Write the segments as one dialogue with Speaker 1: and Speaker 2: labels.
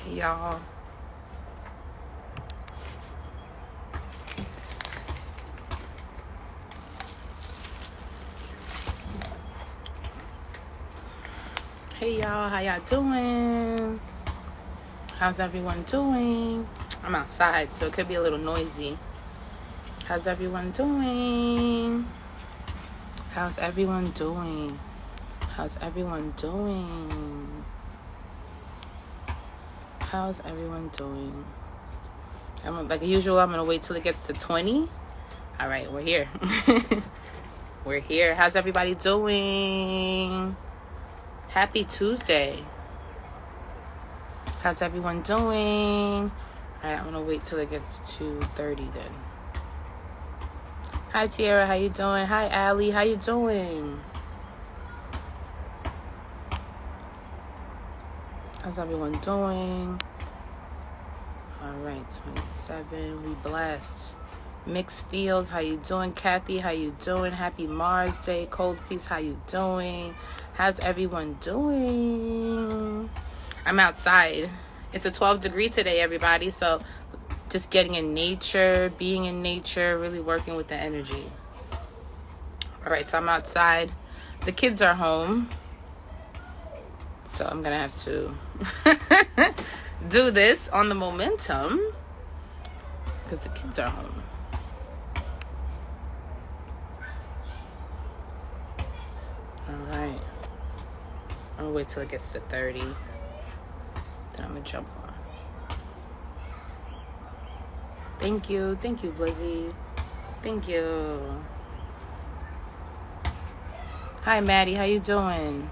Speaker 1: Hey, y'all. Hey, y'all. How y'all doing? How's everyone doing? I'm outside, so it could be a little noisy. How's everyone doing? How's everyone doing? How's everyone doing? How's everyone doing? Like usual, I'm going to wait till it gets to 20. All right, we're here. We're here. How's everybody doing? Happy Tuesday. How's everyone doing? All right, I'm going to wait till it gets to 30 then. Hi, Tiara. How you doing? Hi, Allie. How you doing? How's everyone doing? All right, 27. We blessed. Mixed Fields. How you doing? Kathy. How you doing? Happy Mars Day. Cold Peace. How you doing? How's everyone doing? I'm outside. It's a 12-degree today, everybody. So just getting in nature, being in nature, really working with the energy. All right, so I'm outside. The kids are home. So I'm going to have to do this on the momentum because the kids are home. All right. I'm going to wait till it gets to 30. Then I'm going to jump on. Thank you. Thank you, Blizzy. Thank you. Hi, Maddie. How you doing?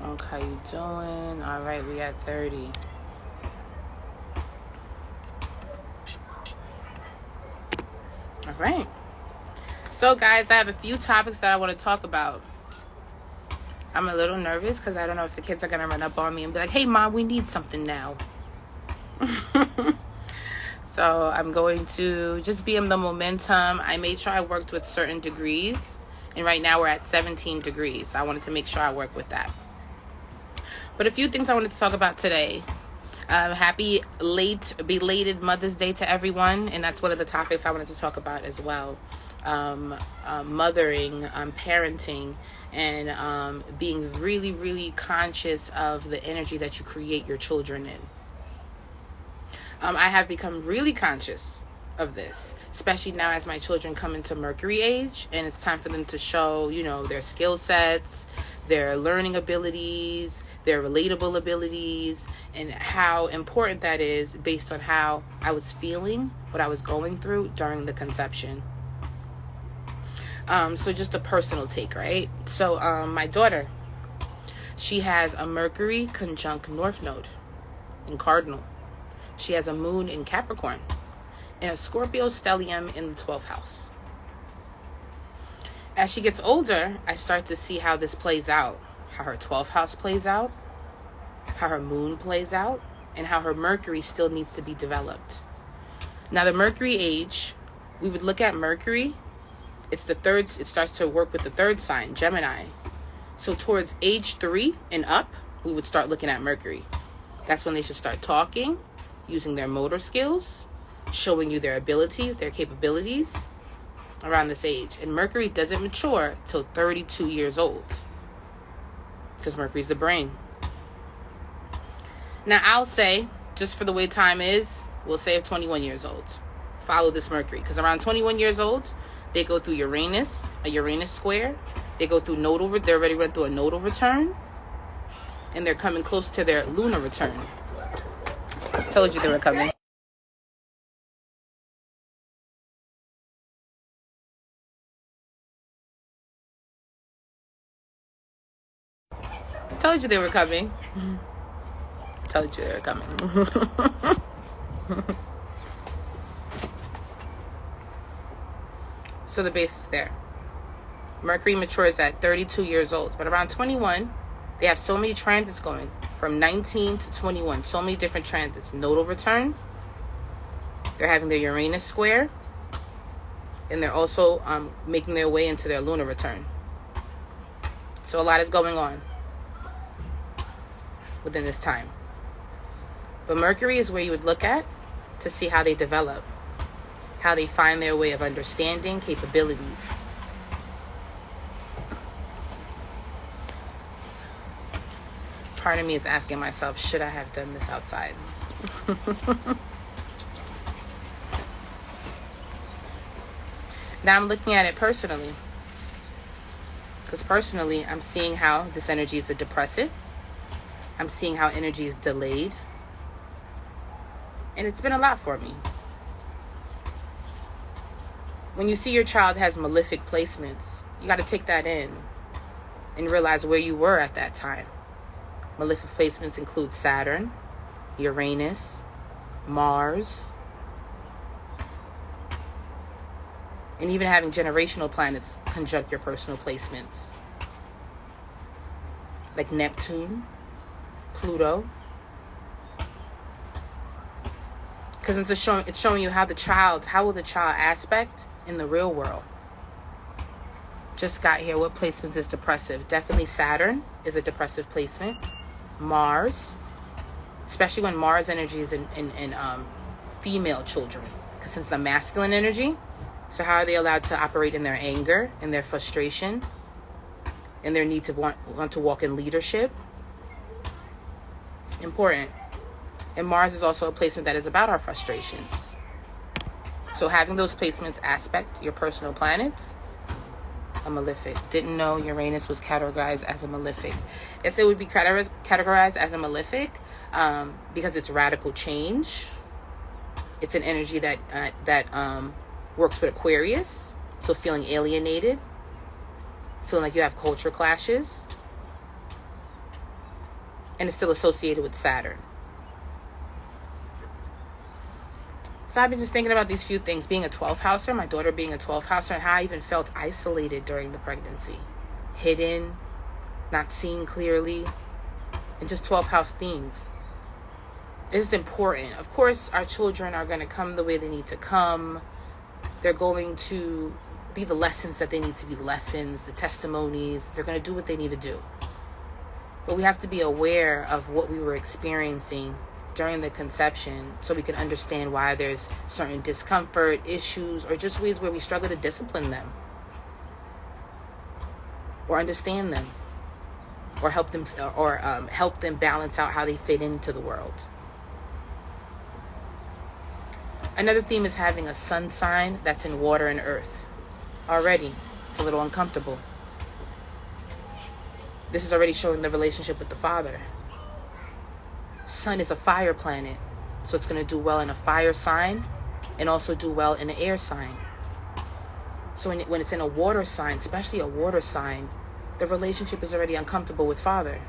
Speaker 1: Okay, how you doing? All right, we at 30. All right. So, guys, I have a few topics that I want to talk about. I'm a little nervous because I don't know if the kids are going to run up on me and be like, hey, Mom, we need something now. So I'm going to just be in the momentum. I made sure I worked with certain degrees. And right now we're at 17 degrees. So I wanted to make sure I work with that. But a few things I wanted to talk about today. Happy belated Mother's Day to everyone. And that's one of the topics I wanted to talk about as well. Mothering, parenting, and being really, really conscious of the energy that you create your children in. I have become really conscious of this, especially now as my children come into Mercury age and it's time for them to show, their skill sets, their learning abilities, their relatable abilities, and how important that is based on how I was feeling, what I was going through during the conception. So just a personal take, right? So my daughter, she has a Mercury conjunct North Node in Cardinal. She has a moon in Capricorn and a Scorpio stellium in the 12th house. As she gets older, I start to see how this plays out, how her 12th house plays out, how her moon plays out, and how her Mercury still needs to be developed. Now, the Mercury age, we would look at Mercury. It's the third, it starts to work with the third sign, Gemini. So towards age 3 and up, we would start looking at Mercury. That's when they should start talking, using their motor skills, showing you their abilities, their capabilities around this age. And Mercury doesn't mature till 32 years old because Mercury's the brain. Now, I'll say, just for the way time is, we'll say 21 years old. Follow this Mercury because around 21 years old, they go through Uranus, a Uranus square. They go through nodal, they already went through a nodal return, and they're coming close to their lunar return. Told you they were coming. Told you they were coming. Told you they were coming. So the base is there. Mercury matures at 32 years old, but around 21, they have so many transits going from 19 to 21. So many different transits. Nodal return. They're having their Uranus square, and they're also making their way into their lunar return. So a lot is going on within this time. But Mercury is where you would look at to see how they develop, how they find their way of understanding capabilities. Part of me is asking myself, should I have done this outside? Now I'm looking at it personally. Because personally, I'm seeing how this energy is a depressive. I'm seeing how energy is delayed. And it's been a lot for me. When you see your child has malefic placements, you got to take that in and realize where you were at that time. Malefic placements include Saturn, Uranus, Mars, and even having generational planets conjunct your personal placements, like Neptune, Pluto. Because it's showing you how will the child aspect in the real world. Just got here. What placements is depressive? Definitely Saturn is a depressive placement. Mars, especially when Mars energy is in female children, because it's a masculine energy. So how are they allowed to operate in their anger, in their frustration, in their need to want to walk in leadership? Important. And Mars is also a placement that is about our frustrations. So having those placements aspect your personal planets, a malefic. Didn't know Uranus was categorized as a malefic. Yes, it would be categorized as a malefic because it's radical change. It's an energy that works with Aquarius. So feeling alienated, feeling like you have culture clashes. And it's still associated with Saturn. So I've been just thinking about these few things. Being a 12th houser, my daughter being a 12th houser, and how I even felt isolated during the pregnancy. Hidden, not seen clearly, and just 12th house themes. It's important. Of course, our children are going to come the way they need to come. They're going to be the lessons that they need to be lessons, the testimonies. They're going to do what they need to do. But we have to be aware of what we were experiencing during the conception so we can understand why there's certain discomfort, issues, or just ways where we struggle to discipline them or understand them or help them balance out how they fit into the world. Another theme is having a sun sign that's in water and earth. Already, it's a little uncomfortable. This is already showing the relationship with the father. Sun is a fire planet, so it's going to do well in a fire sign and also do well in an air sign. So when it's in a water sign, especially a water sign, the relationship is already uncomfortable with father.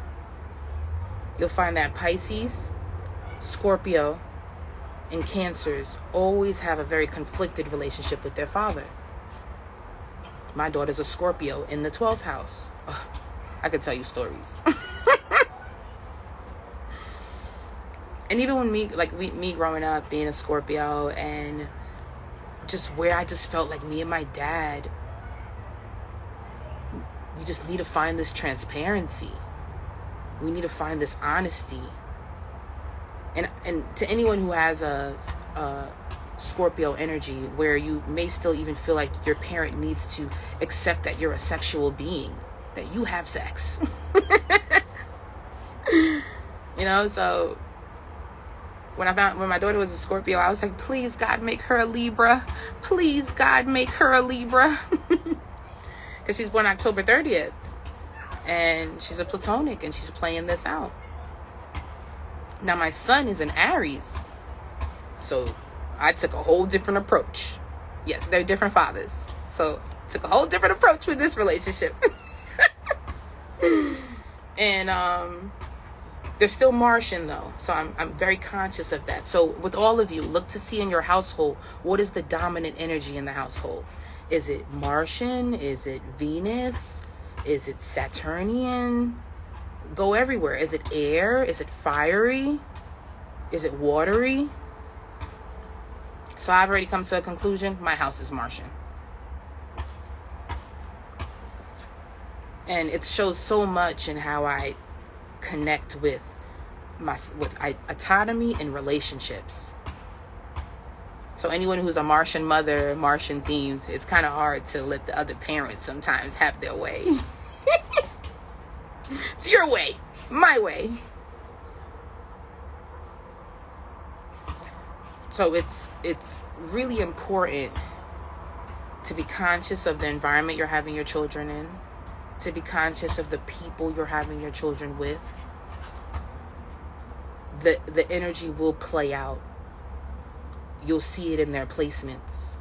Speaker 1: You'll find that Pisces, Scorpio, and Cancers always have a very conflicted relationship with their father. My daughter's a Scorpio in the 12th house. Ugh, I could tell you stories. And even when me growing up, being a Scorpio, and just where I just felt like me and my dad, we just need to find this transparency. We need to find this honesty. And to anyone who has a Scorpio energy, where you may still even feel like your parent needs to accept that you're a sexual being, that you have sex. So when my daughter was a Scorpio, I was like, please God, make her a Libra. Please God, make her a Libra. Because she's born October 30th. And she's a Platonic, and she's playing this out. Now my son is an Aries. So I took a whole different approach. Yes, they're different fathers. So took a whole different approach with this relationship. And they're still Martian though, so I'm very conscious of that. So with all of you, look to see in your household, what is the dominant energy in the household? Is it Martian? Is it Venus? Is it Saturnian? Go everywhere. Is it air? Is it fiery? Is it watery? So I've already come to a conclusion. My house is Martian. And it shows so much in how I connect with autonomy and relationships. So anyone who's a Martian mother, Martian themes, it's kind of hard to let the other parents sometimes have their way. It's your way, my way. So it's really important to be conscious of the environment you're having your children in, to be conscious of the people you're having your children with. The energy will play out. You'll see it in their placements.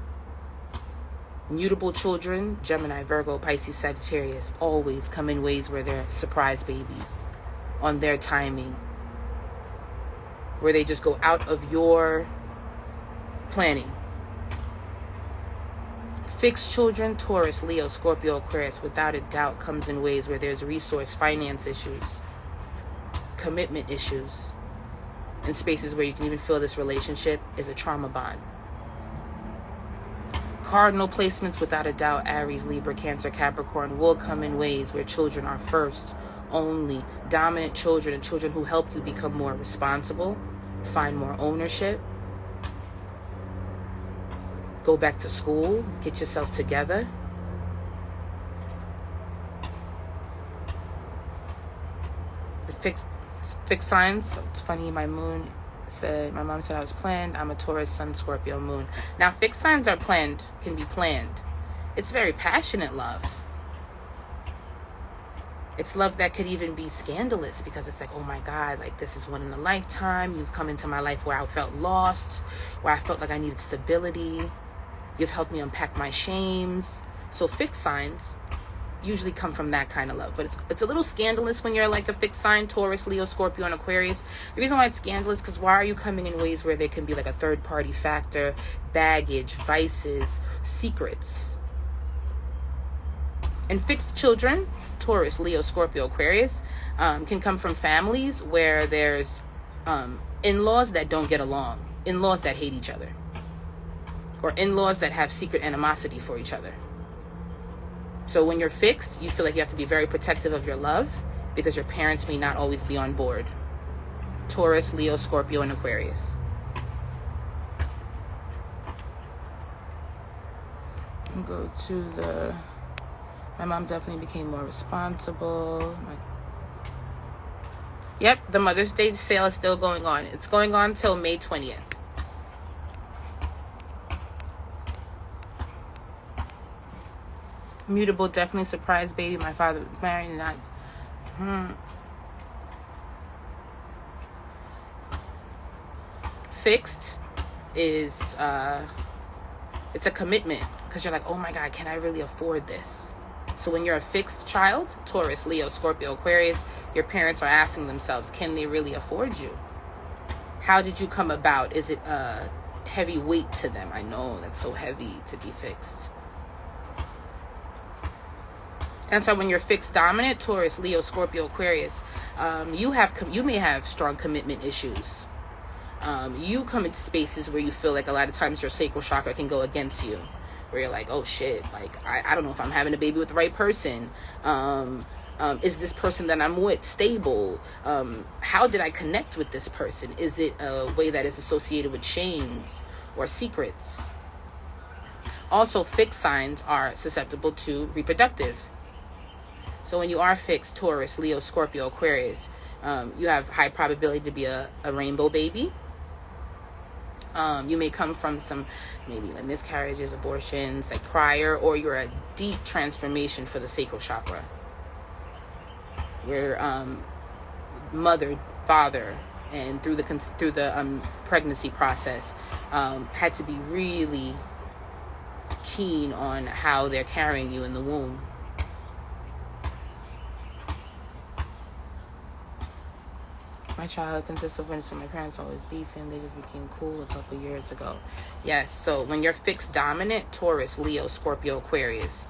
Speaker 1: Mutable children, Gemini, Virgo, Pisces, Sagittarius, always come in ways where they're surprise babies on their timing, where they just go out of your planning. Fixed children, Taurus, Leo, Scorpio, Aquarius, without a doubt comes in ways where there's resource, finance issues, commitment issues, in spaces where you can even feel this relationship is a trauma bond. Cardinal placements, without a doubt, Aries, Libra, Cancer, Capricorn, will come in ways where children are first, only, dominant children, and children who help you become more responsible, find more ownership, go back to school, get yourself together. The fixed signs. So it's funny, my mom said I was planned. I'm a Taurus, Sun, Scorpio, moon. Now, fixed signs are planned, can be planned. It's very passionate love. It's love that could even be scandalous, because it's like, oh my God, like this is one in a lifetime. You've come into my life where I felt lost, where I felt like I needed stability. You've helped me unpack my shames. So fixed signs usually come from that kind of love. But it's a little scandalous when you're like a fixed sign, Taurus, Leo, Scorpio, and Aquarius. The reason why it's scandalous is because why are you coming in ways where there can be like a third party factor, baggage, vices, secrets? And fixed children, Taurus, Leo, Scorpio, Aquarius, can come from families where there's in-laws that don't get along, in-laws that hate each other, or in-laws that have secret animosity for each other. So when you're fixed, you feel like you have to be very protective of your love because your parents may not always be on board. Taurus, Leo, Scorpio, and Aquarius. Go to my mom definitely became more responsible. Yep, the Mother's Day sale is still going on. It's going on till May 20th. Mutable, definitely surprise baby. My father was married and not. Fixed is it's a commitment, because you're like, oh my God, can I really afford this? So when you're a fixed child, Taurus, Leo, Scorpio, Aquarius, your parents are asking themselves, can they really afford you? How did you come about? Is it a heavy weight to them? I know that's so heavy to be fixed. And so when you're fixed dominant, Taurus, Leo, Scorpio, Aquarius, you may have strong commitment issues. You come into spaces where you feel like a lot of times your sacral chakra can go against you, where you're like, oh shit, like I don't know if I'm having a baby with the right person. Is this person that I'm with stable? How did I connect with this person? Is it a way that is associated with shames or secrets? Also, fixed signs are susceptible to reproductive. So when you are fixed, Taurus, Leo, Scorpio, Aquarius, you have high probability to be a rainbow baby. You may come from some maybe like miscarriages, abortions, like prior, or you're a deep transformation for the sacral chakra, where mother, father, and through the pregnancy process had to be really keen on how they're carrying you in the womb. My childhood consists of when my parents always beefing. They just became cool a couple years ago. Yes, so when you're fixed dominant, Taurus, Leo, Scorpio, Aquarius,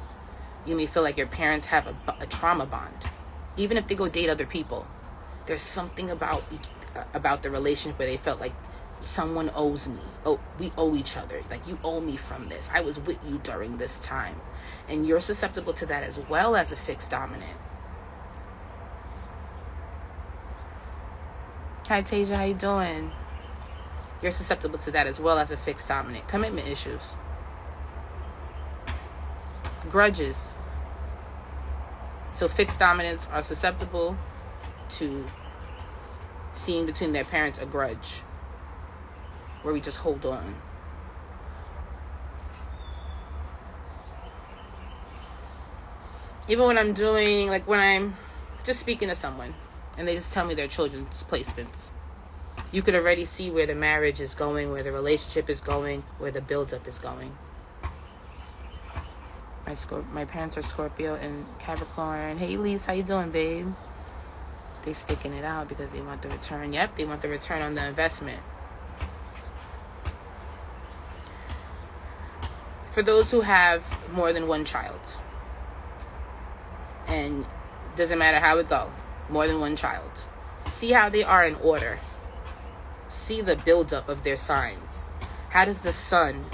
Speaker 1: you may feel like your parents have a trauma bond. Even if they go date other people, there's something about the relationship where they felt like someone owes me. Oh, we owe each other. Like, you owe me from this. I was with you during this time. And you're susceptible to that as well as a fixed dominant. Hi, Tasia, how you doing? You're susceptible to that as well as a fixed dominant. Commitment issues. Grudges. So fixed dominants are susceptible to seeing between their parents a grudge, where we just hold on. Even when I'm doing, like when I'm just speaking to someone and they just tell me their children's placements, you could already see where the marriage is going, where the relationship is going, where the buildup is going. My parents are Scorpio and Capricorn. Hey, Elise, how you doing, babe? They sticking it out because they want the return. Yep, they want the return on the investment. For those who have more than one child, and doesn't matter how it go, more than one child, see how they are in order. See the buildup of their signs. How does the sun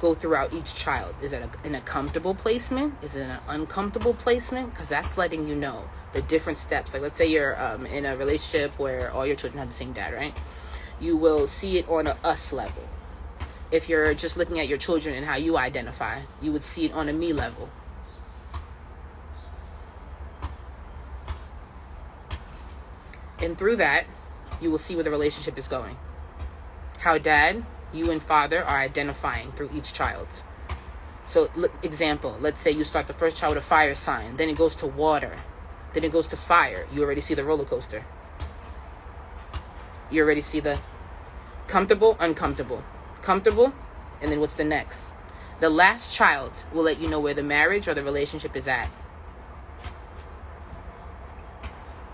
Speaker 1: go throughout each child? Is it in a comfortable placement? Is it an uncomfortable placement? Because that's letting you know the different steps. Like, let's say you're in a relationship where all your children have the same dad, right? You will see it on a us level. If you're just looking at your children and how you identify, you would see it on a me level. And through that, you will see where the relationship is going. How dad, you and father are identifying through each child. So, example, let's say you start the first child with a fire sign, then it goes to water, then it goes to fire. You already see the roller coaster. You already see the comfortable, uncomfortable, comfortable, and then what's the next? The last child will let you know where the marriage or the relationship is at.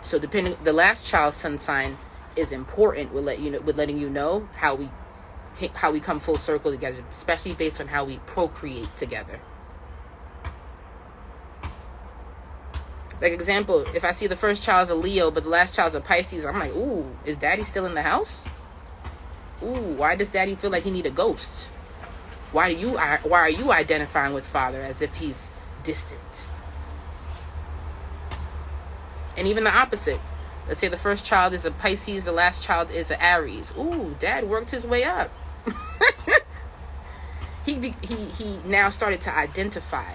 Speaker 1: So depending, the last child's sun sign is important with letting you know how we come full circle together, especially based on how we procreate together. Like example, if I see the first child's a Leo, but the last child's a Pisces, I'm like, ooh, is daddy still in the house? Ooh, why does daddy feel like he need a ghost? Why are you identifying with father as if he's distant? And even the opposite. Let's say the first child is a Pisces, the last child is an Aries. Ooh, dad worked his way up. He now started to identify.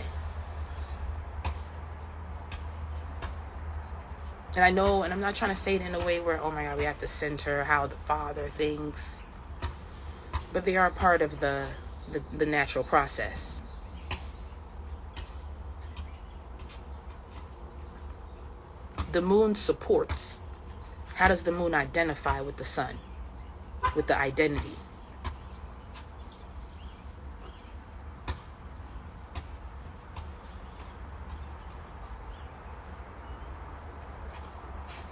Speaker 1: And I know, and I'm not trying to say it in a way where, oh my God, we have to center how the father thinks. But they are part of the natural process. The moon supports. How does the moon identify with the sun? With the identity.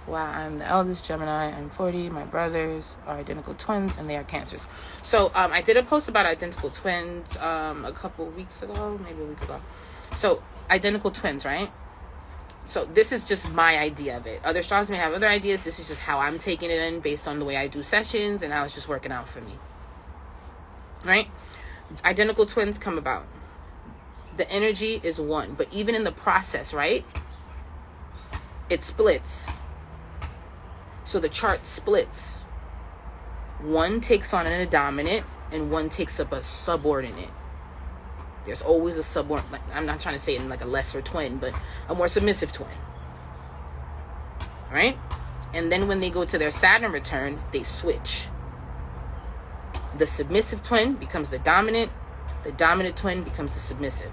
Speaker 1: Wow, I'm the eldest Gemini. I'm 40. My brothers are identical twins, and they are Cancers. So I did a post about identical twins a couple weeks ago, maybe a week ago. So identical twins, right? So this is just my idea of it. Other astrologers may have other ideas. This is just how I'm taking it in based on the way I do sessions and how it's just working out for me. Right? Identical twins come about. The energy is one. But even in the process, right? It splits. So the chart splits. One takes on a dominant and one takes up a subordinate. There's always a subordinate. Like, I'm not trying to say it in like a lesser twin, but a more submissive twin. Right? And then when they go to their Saturn return, they switch. The submissive twin becomes the dominant twin becomes the submissive.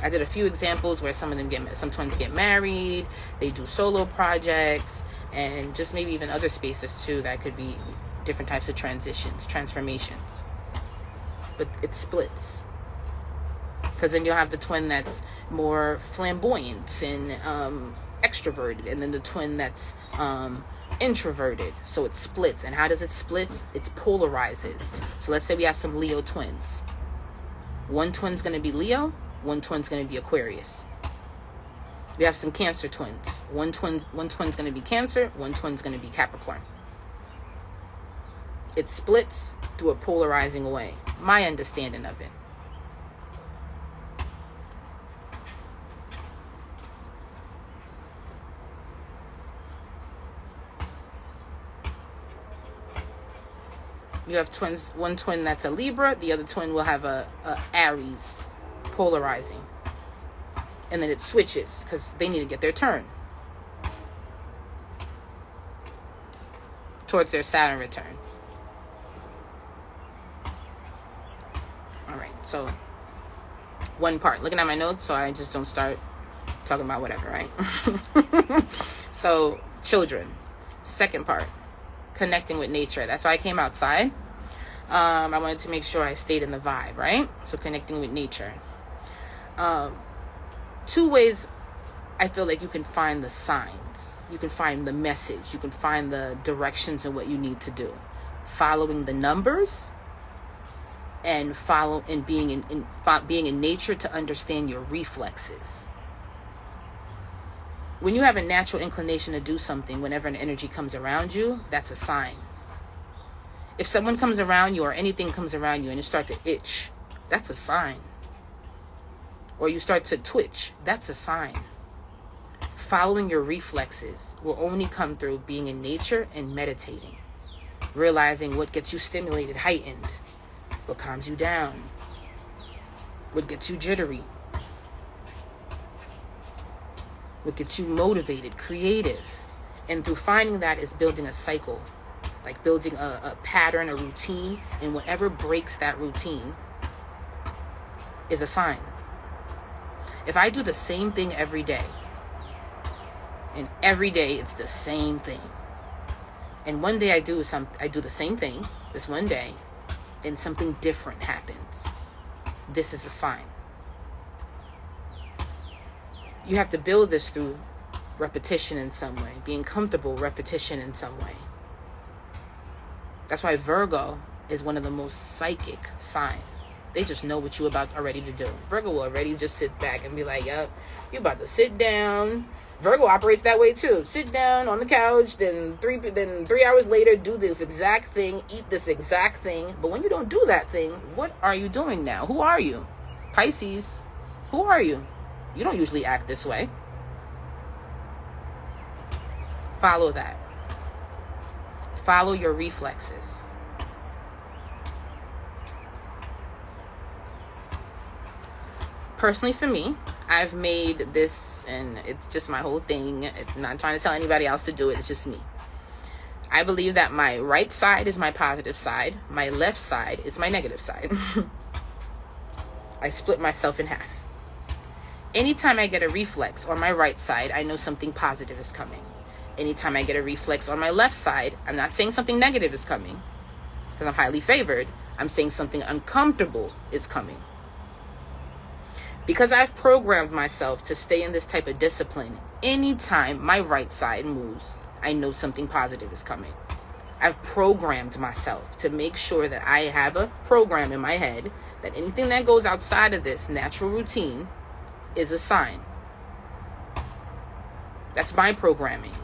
Speaker 1: I did a few examples where some twins get married, they do solo projects, and just maybe even other spaces too that could be different types of transformations. But it splits. Because then you'll have the twin that's more flamboyant and extroverted, and then the twin that's introverted. So it splits. And how does it split? It polarizes. So let's say we have some Leo twins. One twin's going to be Leo, one twin's going to be Aquarius. We have some Cancer twins. One twin's going to be Cancer, one twin's going to be Capricorn. It splits through a polarizing way. My understanding of it. You have twins, one twin that's a Libra, the other twin will have a Aries, polarizing. And then it switches because they need to get their turn towards their Saturn return. All right, so one part. Looking at my notes so I just don't start talking about whatever, right? So, children. Second part, connecting with nature. That's why I came outside. I wanted to make sure I stayed in the vibe, right? So, connecting with nature. Two ways I feel like you can find the signs. You can find the message. You can find the directions and what you need to do. Following the numbers and being in nature to understand your reflexes. When you have a natural inclination to do something, whenever an energy comes around you, that's a sign. If someone comes around you or anything comes around you and you start to itch, that's a sign. Or you start to twitch, that's a sign. Following your reflexes will only come through being in nature and meditating. Realizing what gets you stimulated, heightened. What calms you down. What gets you jittery. What gets you motivated, creative. And through finding that is building a cycle. Like building a pattern, a routine. And whatever breaks that routine is a sign. If I do the same thing every day, and every day it's the same thing, and one day I do the same thing, this one day, and something different happens, this is a sign. You have to build this through repetition in some way, being comfortable, repetition in some way. That's why Virgo is one of the most psychic signs. They just know what you're about already to do. Virgo will already just sit back and be like, yep, you're about to sit down. Virgo operates that way too. Sit down on the couch, then 3 hours later, do this exact thing, eat this exact thing. But when you don't do that thing, what are you doing now? Who are you? Pisces, who are you? You don't usually act this way. Follow that. Follow your reflexes. Personally, for me, I've made this, and it's just my whole thing. I'm not trying to tell anybody else to do it. It's just me. I believe that my right side is my positive side. My left side is my negative side. I split myself in half. Anytime I get a reflex on my right side, I know something positive is coming. Anytime I get a reflex on my left side, I'm not saying something negative is coming, because I'm highly favored. I'm saying something uncomfortable is coming. Because I've programmed myself to stay in this type of discipline, anytime my right side moves, I know something positive is coming. I've programmed myself to make sure that I have a program in my head that anything that goes outside of this natural routine is a sign. That's my programming.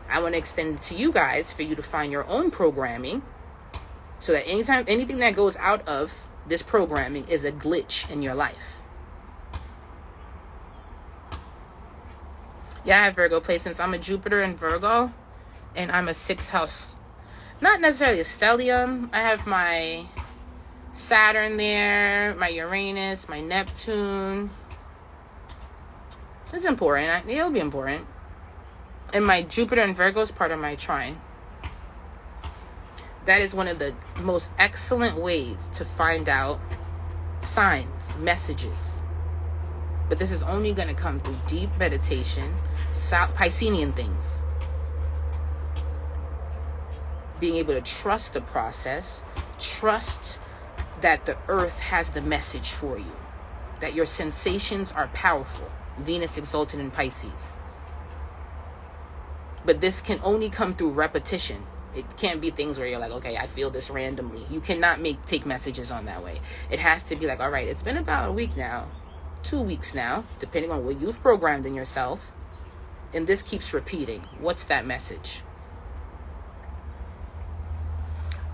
Speaker 1: I want to extend it to you guys for you to find your own programming so that anything that goes out of this programming is a glitch in your life. Yeah, I have Virgo placements. I'm a Jupiter in Virgo, and I'm a 6th house. Not necessarily a stellium. I have my Saturn there, my Uranus, my Neptune. It's important. It'll be important. And my Jupiter in Virgo is part of my trine. That is one of the most excellent ways to find out signs, messages. But this is only going to come through deep meditation, Piscean things. Being able to trust the process, trust that the earth has the message for you, that your sensations are powerful. Venus exalted in Pisces. But this can only come through repetition. It can't be things where you're like, okay, I feel this randomly. You cannot take messages on that way. It has to be like, all right, it's been about a week now, 2 weeks now, depending on what you've programmed in yourself. And this keeps repeating. What's that message?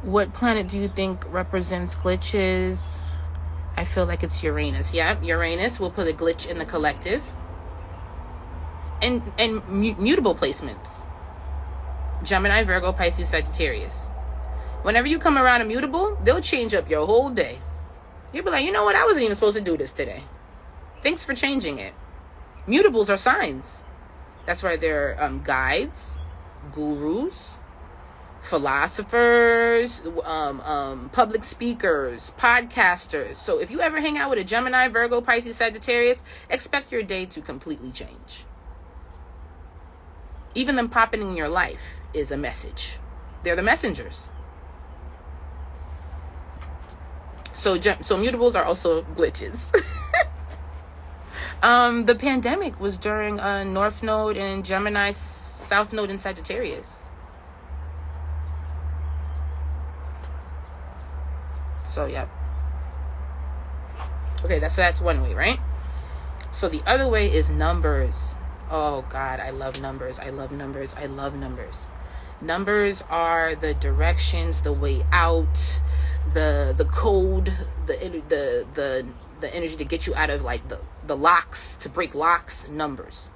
Speaker 1: What planet do you think represents glitches? I feel like it's Uranus. Yeah, Uranus will put a glitch in the collective. And mutable placements. Gemini, Virgo, Pisces, Sagittarius. Whenever you come around a mutable, they'll change up your whole day. You'll be like, you know what? I wasn't even supposed to do this today. Thanks for changing it. Mutables are signs. That's why they're guides, gurus, philosophers, public speakers, podcasters. So if you ever hang out with a Gemini, Virgo, Pisces, Sagittarius, expect your day to completely change. Even them popping in your life is a message. They're the messengers. So mutables are also glitches. The pandemic was during North Node in Gemini, South Node in Sagittarius. So, yep. Okay, that's one way, right? So the other way is numbers. Oh, God, I love numbers. I love numbers. I love numbers. Numbers are the directions, the way out, the code, the energy to get you out of like the locks, to break locks. Numbers.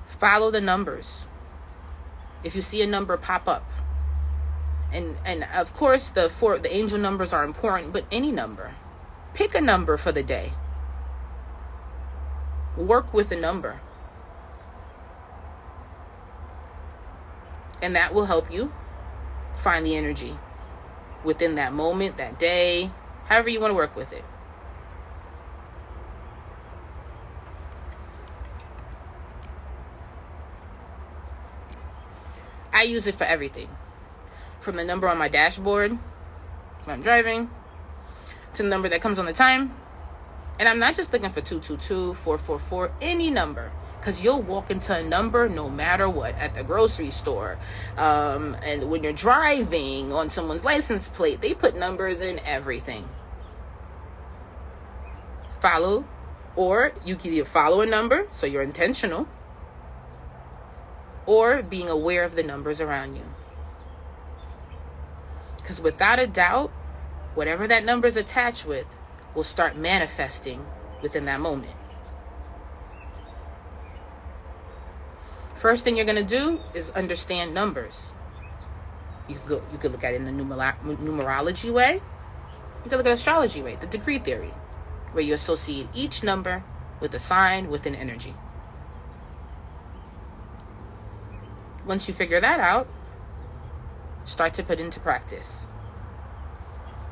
Speaker 1: Follow the numbers. If you see a number pop up, and of course the angel numbers are important, but any number, pick a number for the day. Work with a number. And that will help you find the energy within that moment, that day, however you want to work with it. I use it for everything. From the number on my dashboard when I'm driving to the number that comes on the time. And I'm not just looking for 222, 444, any number. Because you'll walk into a number no matter what, at the grocery store. And when you're driving on someone's license plate, they put numbers in everything. Follow, or you can either follow a number, so you're intentional, or being aware of the numbers around you. Because without a doubt, whatever that number is attached with will start manifesting within that moment. First thing you're going to do is understand numbers. You could look at it in the numerology way. You could look at astrology way, the degree theory, where you associate each number with a sign, with an energy. Once you figure that out, start to put into practice.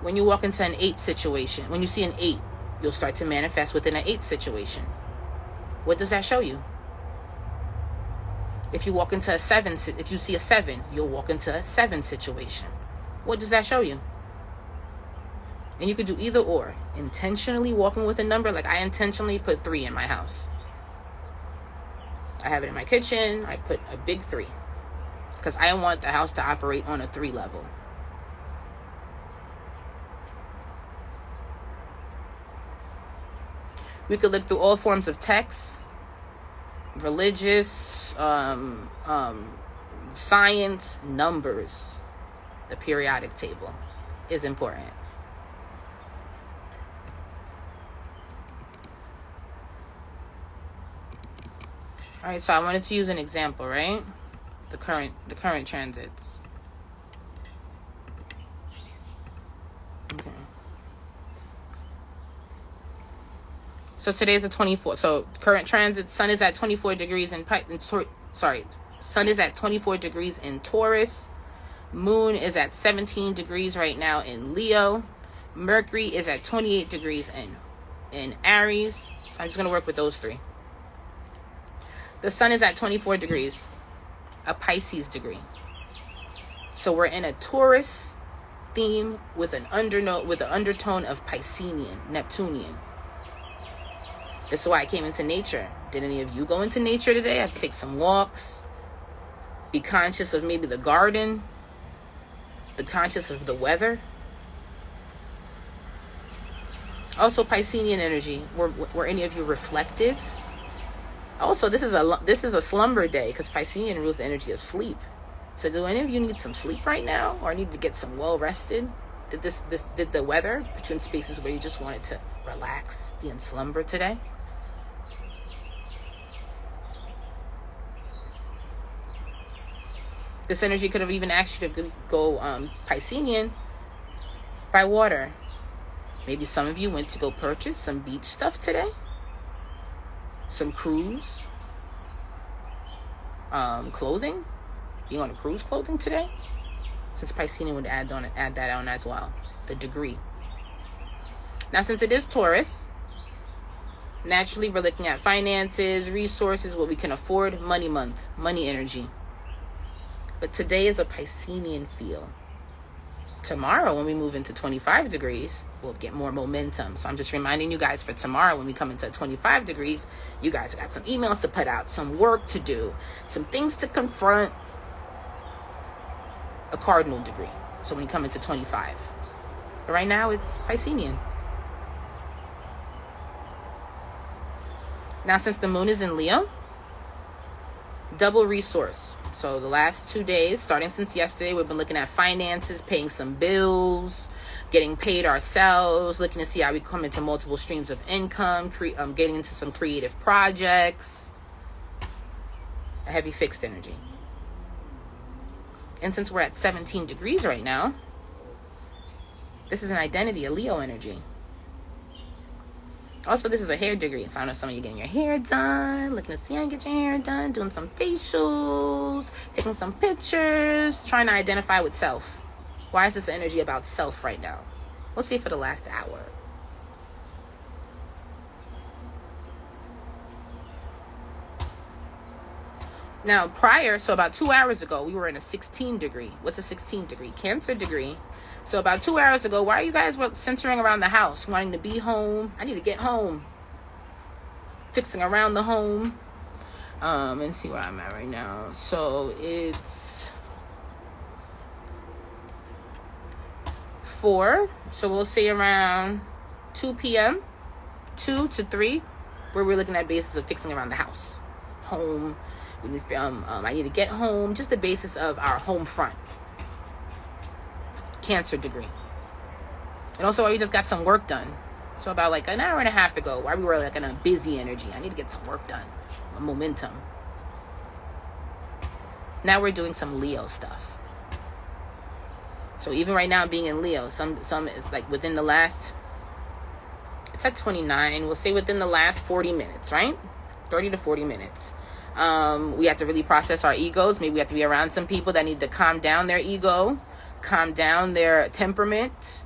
Speaker 1: When you walk into an 8 situation, when you see an 8, you'll start to manifest within an 8 situation. What does that show you? If you walk into a 7, if you see a 7, you'll walk into a 7 situation. What does that show you? And you could do either or. Intentionally walking with a number, like I intentionally put 3 in my house. I have it in my kitchen. I put a big 3. Because I want the house to operate on a 3 level. We could look through all forms of text, religious, science, numbers. The periodic table is important. All right, so I wanted to use an example, right? The current transits. Okay. So today's the 24th. So current transit, sun is at 24 degrees sun is at 24 degrees in Taurus. Moon is at 17 degrees right now in Leo. Mercury is at 28 degrees in Aries. So I'm just going to work with those 3. The sun is at 24 degrees, a Pisces degree. So we're in a Taurus theme with an undertone of Piscean, Neptunian. This is why I came into nature. Did any of you go into nature today? I have to take some walks. Be conscious of maybe the garden. Be conscious of the weather. Also, Piscean energy. Were any of you reflective? Also, this is a slumber day because Piscean rules the energy of sleep. So, do any of you need some sleep right now, or need to get some well rested? Did the weather put you in spaces where you just wanted to relax, be in slumber today? This energy could have even asked you to go Piscean by water. Maybe some of you went to go purchase some beach stuff today. Some cruise clothing. You on a cruise clothing today? Since Piscean would add that on as well. The degree. Now, since it is Taurus, naturally we're looking at finances, resources, what we can afford, money month, money energy. But today is a Piscean feel. Tomorrow, when we move into 25 degrees, we'll get more momentum. So I'm just reminding you guys for tomorrow, when we come into 25 degrees, you guys got some emails to put out, some work to do, some things to confront. A cardinal degree. So when you come into 25. But right now, it's Piscean. Now, since the moon is in Leo, double resource. So the last 2 days, starting since yesterday, we've been looking at finances, paying some bills, getting paid ourselves, looking to see how we come into multiple streams of income, getting into some creative projects. A heavy fixed energy. And since we're at 17 degrees right now, this is an identity, a Leo energy. Also, this is a hair degree. So I know some of you getting your hair done, looking to see how you get your hair done, doing some facials, taking some pictures, trying to identify with self. Why is this energy about self right now? We'll see for the last hour. Now, prior, so about 2 hours ago, we were in a 16 degree. What's a 16 degree? Cancer degree. So about 2 hours ago, why are you guys centering around the house, wanting to be home? I need to get home. Fixing around the home. And see where I'm at right now. So it's 4. So we'll say around 2 p.m. 2 to 3, where we're looking at basis of fixing around the house. Home. I need to get home. Just the basis of our home front. Cancer degree. And also, we just got some work done. So about like an hour and a half ago, while we were like in a busy energy, I need to get some work done. A momentum. Now we're doing some Leo stuff. So even right now, being in Leo, some it's like within the last, it's at 29. We'll say within the last 40 minutes, right? 30 to 40 minutes. We have to really process our egos. Maybe we have to be around some people that need to calm down their ego, calm down their temperament.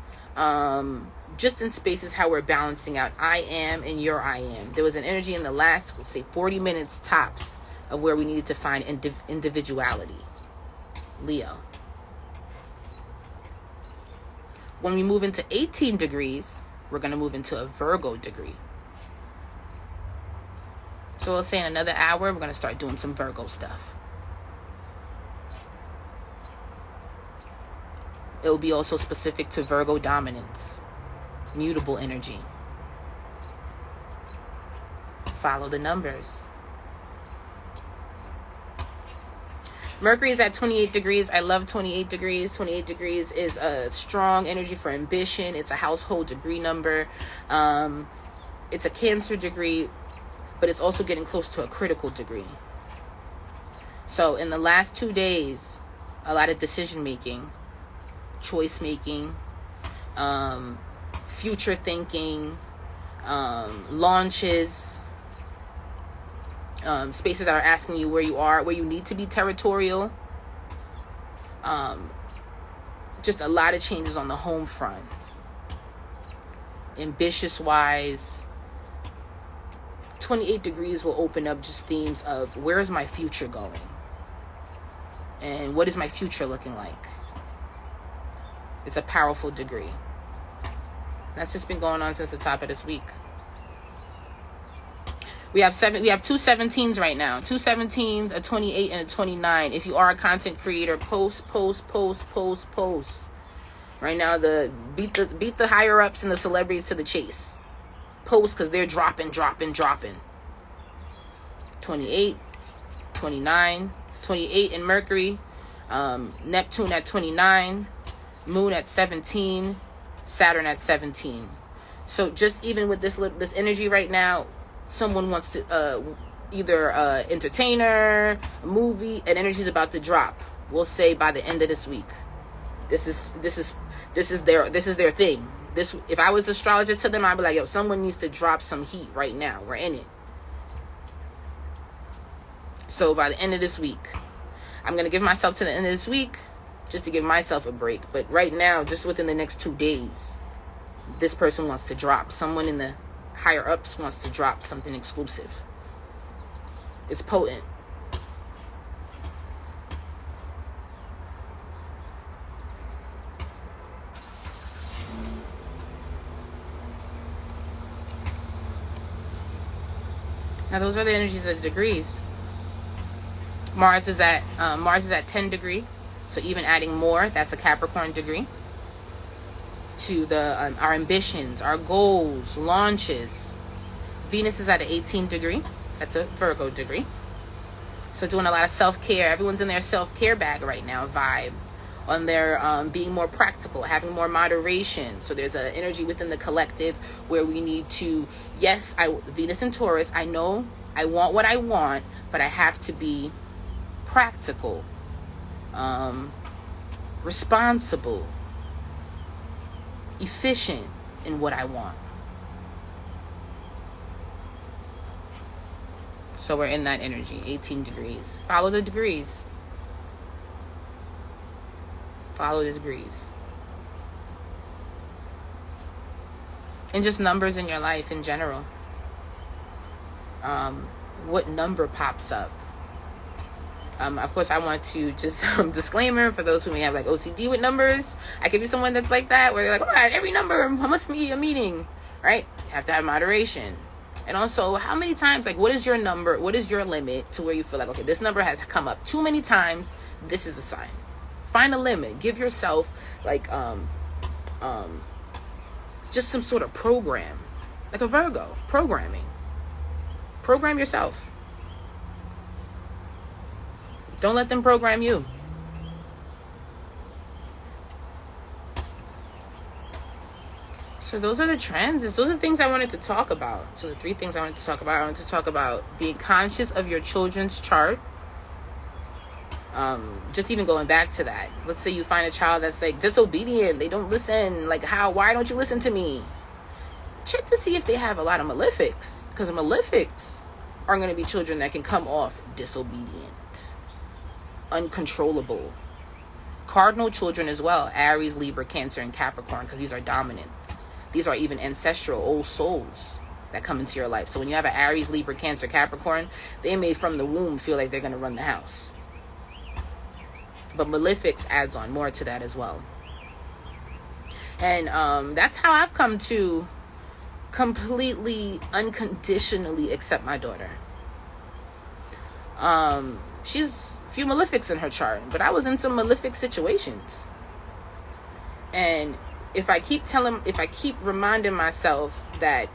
Speaker 1: Just in spaces how we're balancing out I am and your I am. There was an energy in the last, we'll say 40 minutes tops, of where we needed to find individuality. Leo. When we move into 18 degrees, we're going to move into a Virgo degree. So we'll say in another hour, we're going to start doing some Virgo stuff. It will be also specific to Virgo dominance. Mutable energy. Follow the numbers. Mercury is at 28 degrees. I love 28 degrees. 28 degrees is a strong energy for ambition. It's a household degree number. It's a Cancer degree, but it's also getting close to a critical degree. So in the last 2 days, a lot of decision making, choice making, future thinking, launches, spaces that are asking you where you are, where you need to be territorial. Just a lot of changes on the home front. Ambitious wise, 28 degrees will open up just themes of where is my future going? And what is my future looking like? It's a powerful degree. That's just been going on since the top of this week. We have two 17s right now. 2 17s, a 28, and a 29. If you are a content creator, post. Right now, beat the higher ups and the celebrities to the chase. Post, because they're dropping. 28, 29, 28 in Mercury, Neptune at 29, Moon at 17, Saturn at 17. So just even with this energy right now, someone wants to either entertainer, a movie, and energy is about to drop. We'll say by the end of this week. This is their thing. This, if I was astrologer to them, I'd be like, yo, someone needs to drop some heat right now. We're in it. So by the end of this week, I'm going to give myself to the end of this week just to give myself a break. But right now, just within the next 2 days, this person wants to drop. Someone in the higher ups wants to drop something exclusive. It's potent. Now those are the energies of the degrees. Mars is at 10 degree, so even adding more, that's a Capricorn degree to the our ambitions, our goals, launches. Venus is at an 18 degree, that's a Virgo degree. So doing a lot of self-care. Everyone's in their self-care bag right now, vibe. On their being more practical, having more moderation. So there's an energy within the collective where we need to, yes, Venus and Taurus, I know I want what I want, but I have to be practical, responsible, efficient in what I want. So we're in that energy, 18 degrees. Follow the degrees. Follow the degrees. And just numbers in your life in general. What number pops up? Of course, I want to just disclaimer for those who may have like OCD with numbers. I could be someone that's like that, where they're like, oh, every number must be a meaning, right? You have to have moderation. And also, how many times, like, what is your number? What is your limit to where you feel like, okay, this number has come up too many times. This is a sign. Find a limit. Give yourself like just some sort of program, like a Virgo programming. Program yourself. Don't let them program you. So those are the trends. Those are the things I wanted to talk about. So the 3 things I wanted to talk about. I wanted to talk about being conscious of your children's chart. Just even going back to that. Let's say you find a child that's like disobedient. They don't listen. Like, why don't you listen to me? Check to see if they have a lot of malefics. Because malefics are going to be children that can come off disobedient, uncontrollable. Cardinal children as well. Aries, Libra, Cancer, and Capricorn. Because these are dominant. These are even ancestral old souls that come into your life. So when you have an Aries, Libra, Cancer, Capricorn, they may from the womb feel like they're going to run the house. But malefics adds on more to that as well. And that's how I've come to completely, unconditionally accept my daughter. She's a few malefics in her chart, but I was in some malefic situations. And if I keep reminding myself that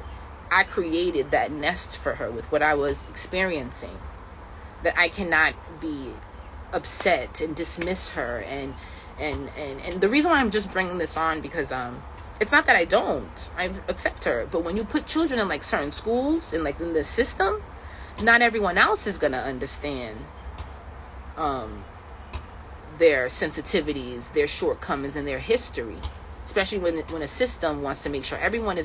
Speaker 1: I created that nest for her with what I was experiencing, that I cannot be upset and dismiss her, and the reason why I'm just bringing this on, because it's not that I accept her, but when you put children in like certain schools and like in the system, not everyone else is gonna understand their sensitivities, their shortcomings, and their history. Especially when a system wants to make sure everyone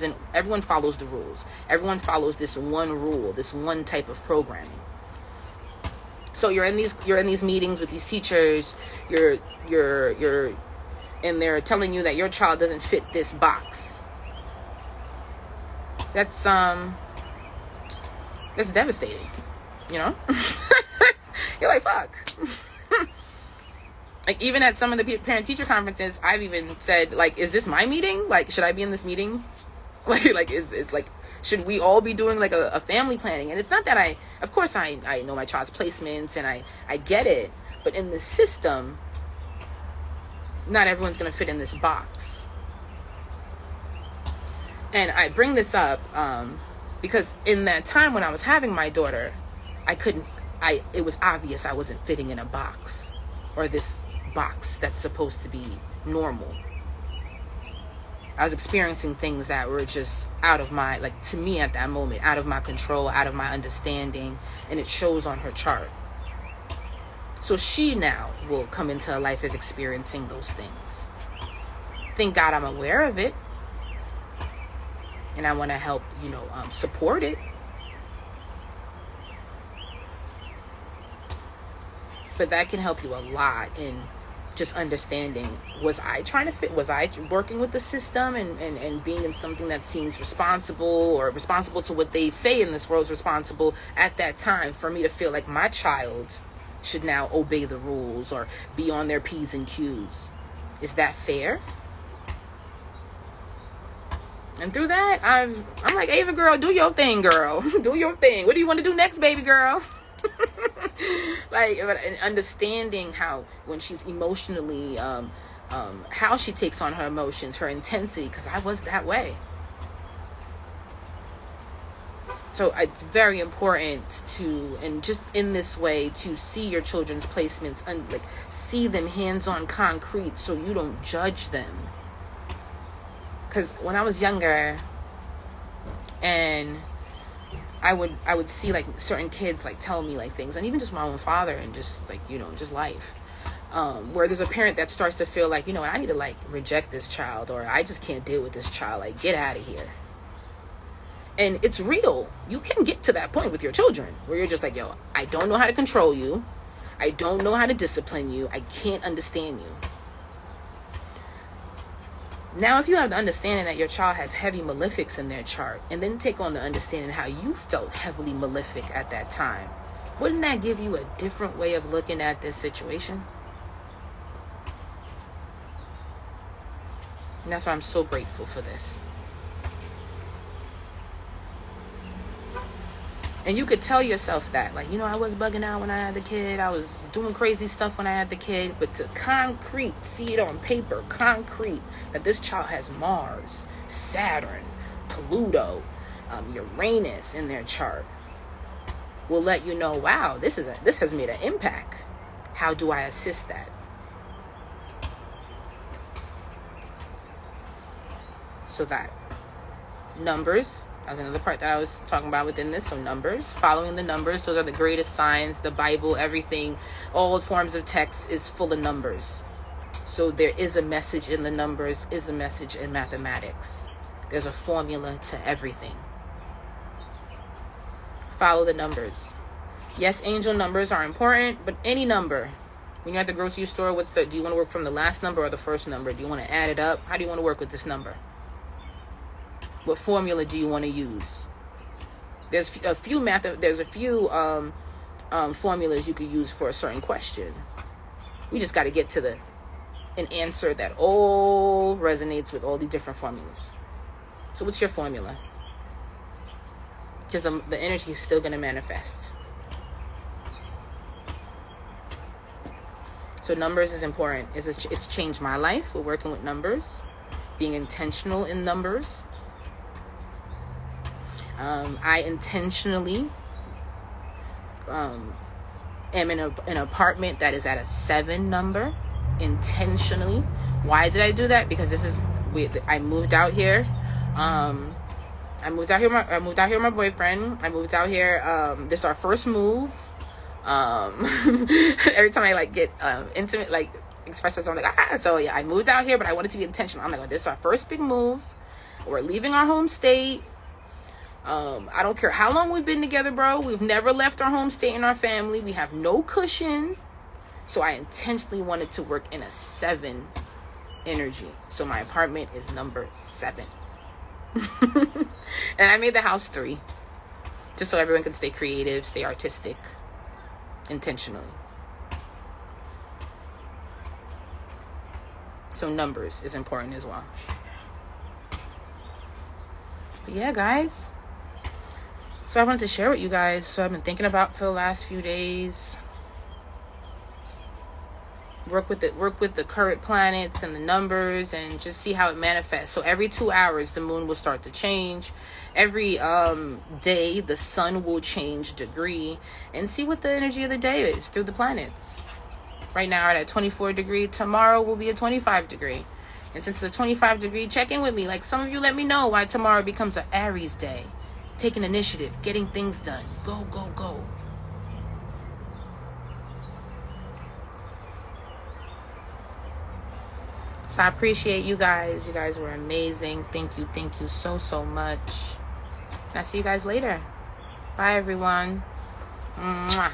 Speaker 1: follows the rules. Everyone follows this one rule, this one type of programming. So you're in these meetings with these teachers, you're and they're telling you that your child doesn't fit this box. That's devastating, you know? You're like, fuck. Like, even at some of the parent-teacher conferences, I've even said, like, is this my meeting? Like, should I be in this meeting? Like, is like, should we all be doing, like, a family planning? And it's not that of course, I know my child's placements, and I get it. But in the system, not everyone's going to fit in this box. And I bring this up because in that time when I was having my daughter, it was obvious I wasn't fitting in a box, or this box that's supposed to be normal. I was experiencing things that were just out of my, like, to me at that moment, out of my control, out of my understanding, and it shows on her chart. So she now will come into a life of experiencing those things. Thank God I'm aware of it. And I want to help, support it. But that can help you a lot in just understanding, was I trying to fit? Was I working with the system and being in something that seems responsible or responsible to what they say in this world is responsible at that time, for me to feel like my child should now obey the rules or be on their P's and Q's? Is that fair? And through that, I'm like, Ava girl, do your thing, girl. Do your thing. What do you want to do next, baby girl? Like, and understanding how, when she's emotionally, how she takes on her emotions, her intensity, because I was that way. So it's very important to, and just in this way, to see your children's placements and like see them hands-on concrete, so you don't judge them. Because when I was younger, and I would see like certain kids like tell me like things, and even just my own father, and just like, just life, where there's a parent that starts to feel like, I need to like reject this child, or I just can't deal with this child, like get out of here. And it's real. You can get to that point with your children where you're just like, yo, I don't know how to control you. I don't know how to discipline you. I can't understand you. Now, if you have the understanding that your child has heavy malefics in their chart, and then take on the understanding how you felt heavily malefic at that time, wouldn't that give you a different way of looking at this situation? And that's why I'm so grateful for this. And you could tell yourself that, like, I was bugging out when I had the kid. I was doing crazy stuff when I had the kid. But to concrete, see it on paper, concrete, that this child has Mars, Saturn, Pluto, Uranus in their chart, will let you know, wow, this has made an impact. How do I assist that? So that numbers, that's another part that I was talking about within this. So numbers, following the numbers, those are the greatest signs. The Bible, everything, all forms of text is full of numbers. So there is a message in the numbers, is a message in mathematics. There's a formula to everything. Follow the numbers. Yes, angel numbers are important, but any number. When you're at the grocery store, do you want to work from the last number or the first number? Do you want to add it up? How do you want to work with this number? What formula do you want to use? There's a few formulas you could use for a certain question. We just got to get to an answer that all resonates with all the different formulas. So what's your formula? Because the energy is still going to manifest. So numbers is important. It's changed my life. We're working with numbers, being intentional in numbers. I intentionally am in an apartment that is at a 7 number. Intentionally. Why did I do that? Because I moved out here. I moved out here with my boyfriend. I moved out here. This is our first move. Every time I like get intimate, like express myself, I'm like, so yeah, I moved out here, but I wanted to be intentional. I'm like, this is our first big move. We're leaving our home state. I don't care how long we've been together, bro. We've never left our home state in our family. We have no cushion. So I intentionally wanted to work in a 7 energy. So my apartment is number 7. And I made the house 3. Just so everyone can stay creative, stay artistic, intentionally. So numbers is important as well. But yeah, guys. So I wanted to share with you guys. So I've been thinking about for the last few days. Work with the current planets and the numbers, and just see how it manifests. So every 2 hours, the moon will start to change. Every day, the sun will change degree, and see what the energy of the day is through the planets. Right now, we're at 24 degree. Tomorrow will be a 25 degree. And since it's a 25 degree, check in with me. Like, some of you let me know why tomorrow becomes an Aries day. Taking initiative, getting things done. Go, go, go. So I appreciate you guys. You guys were amazing. Thank you so much. I'll see you guys later. Bye, everyone. Mwah.